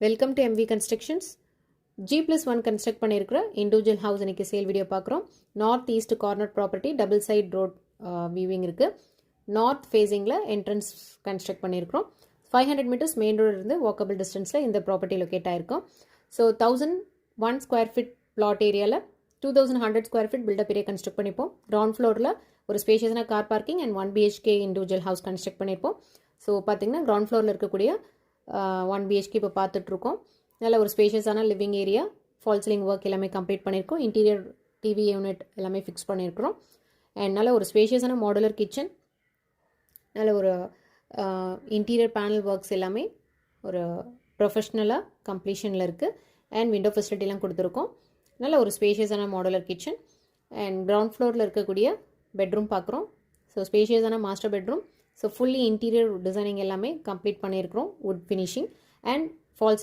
Welcome to MV constructions. G+1 construct பண்ணியிருக்கிற individual house இன்னைக்கு sale video பார்க்குறோம். North east corner property, double side road viewing இருக்குது. North ஃபேஸிங்கில் entrance construct பண்ணியிருக்கிறோம். 500 meters main road இருந்து walkable டிஸ்டன்ஸில் இந்த ப்ராப்பர்ட்டி லொக்கேட் ஆயிருக்கும். ஸோ 1001 ஸ்கொயர் ஃபீட் பிளாட் ஏரியாவில் 2100 square feet built up area construct பண்ணிப்போம். கிரவுண்ட் ஃப்ளோரில் ஒரு ஸ்பேஷியஸான car parking and 1 BHK individual house construct பண்ணியிருப்போம். ஸோ பார்த்தீங்கன்னா கிரவுண்ட் ஃப்ளோரில் இருக்கக்கூடிய 1 BHK இப்போ பார்த்துட்ருக்கோம். நல்ல ஒரு ஸ்பேஷியஸான living area, fall ceiling work எல்லாமே கம்ப்ளீட் பண்ணியிருக்கோம். இன்டீரியர் டிவி யூனிட் எல்லாமே ஃபிக்ஸ் பண்ணியிருக்கிறோம். அண்ட் நல்ல ஒரு ஸ்பேஷியஸான மாடுலர் கிச்சன், நல்ல ஒரு இன்டீரியர் பேனல் ஒர்க்ஸ் எல்லாமே ஒரு ப்ரொஃபஷ்னலாக கம்ப்ளீஷனில் இருக்குது. அண்ட் விண்டோ ஃபெசிலிட்டிலாம் கொடுத்துருக்கோம். நல்ல ஒரு ஸ்பேஷியஸான மாடுலர் கிச்சன் அண்ட் கிரவுண்ட் ஃப்ளோரில் இருக்கக்கூடிய பெட்ரூம் பார்க்குறோம். ஸோ ஸ்பேஷியஸான master bedroom. So fully interior designing எல்லாமே கம்ப்ளீட் பண்ணியிருக்கிறோம். Wood finishing and falls